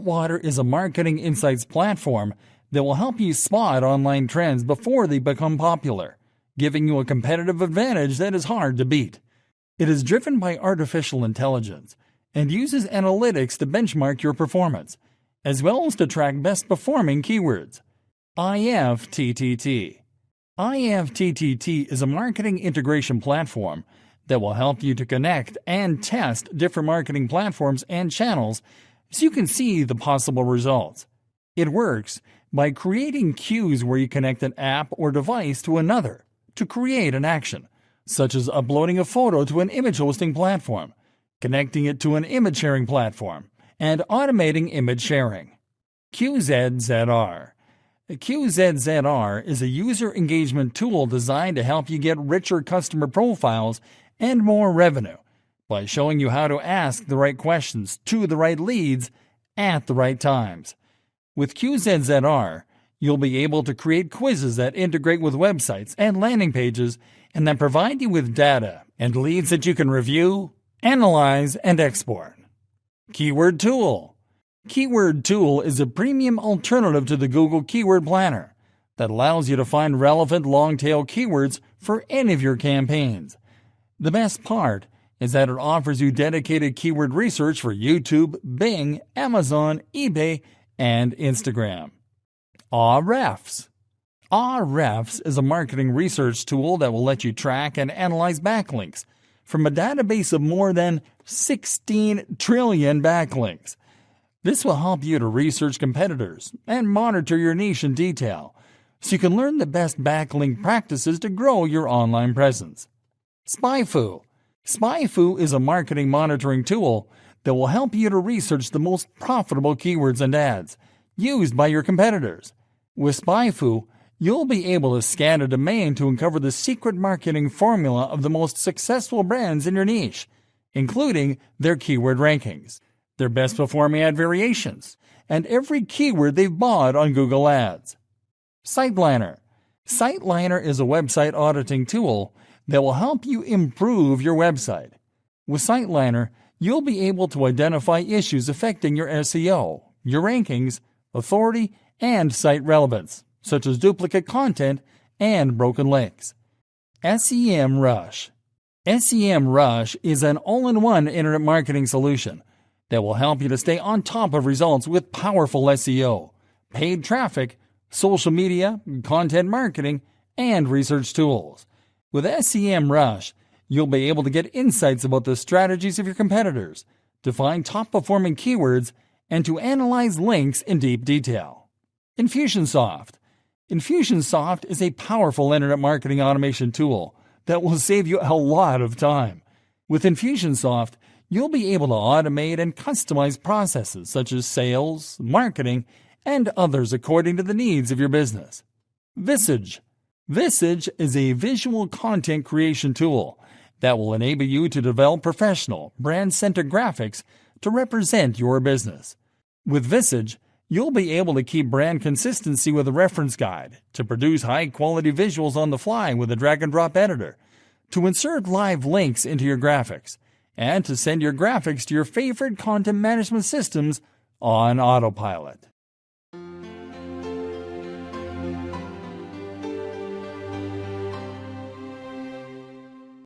Saltwater is a marketing insights platform that will help you spot online trends before they become popular, giving you a competitive advantage that is hard to beat. It is driven by artificial intelligence and uses analytics to benchmark your performance, as well as to track best-performing keywords. IFTTT. IFTTT is a marketing integration platform that will help you to connect and test different marketing platforms and channels so you can see the possible results. It works by creating queues where you connect an app or device to another to create an action, such as uploading a photo to an image hosting platform, connecting it to an image sharing platform, and automating image sharing. QZNr. QZNr is a user engagement tool designed to help you get richer customer profiles and more revenue by showing you how to ask the right questions to the right leads at the right times. With QZNr, you'll be able to create quizzes that integrate with websites and landing pages and that provide you with data and leads that you can review, analyze, and export. Keyword Tool. Keyword Tool is a premium alternative to the Google Keyword Planner that allows you to find relevant long-tail keywords for any of your campaigns. The best part is that it offers you dedicated keyword research for YouTube, Bing, Amazon, eBay, and Instagram. Ahrefs. Ahrefs is a marketing research tool that will let you track and analyze backlinks from a database of more than 16 trillion backlinks. This will help you to research competitors and monitor your niche in detail so you can learn the best backlink practices to grow your online presence. SpyFu. SpyFu is a marketing monitoring tool that will help you to research the most profitable keywords and ads used by your competitors. With SpyFu, you'll be able to scan a domain to uncover the secret marketing formula of the most successful brands in your niche, including their keyword rankings, their best performing ad variations, and every keyword they've bought on Google Ads. Siteliner. Siteliner is a website auditing tool that will help you improve your website. With Siteliner, you'll be able to identify issues affecting your SEO, your rankings, authority, and site relevance, such as duplicate content and broken links. Semrush. Semrush is an all-in-one internet marketing solution that will help you to stay on top of results with powerful SEO, paid traffic, social media, content marketing, and research tools. With Semrush, you'll be able to get insights about the strategies of your competitors, to find top-performing keywords, and to analyze links in deep detail. Infusionsoft. Infusionsoft is a powerful internet marketing automation tool that will save you a lot of time. With Infusionsoft, you'll be able to automate and customize processes such as sales, marketing, and others according to the needs of your business. Visage. Visage is a visual content creation tool that will enable you to develop professional, brand-centered graphics to represent your business. With Visage, you'll be able to keep brand consistency with a reference guide, to produce high-quality visuals on the fly with a drag-and-drop editor, to insert live links into your graphics, and to send your graphics to your favorite content management systems on autopilot.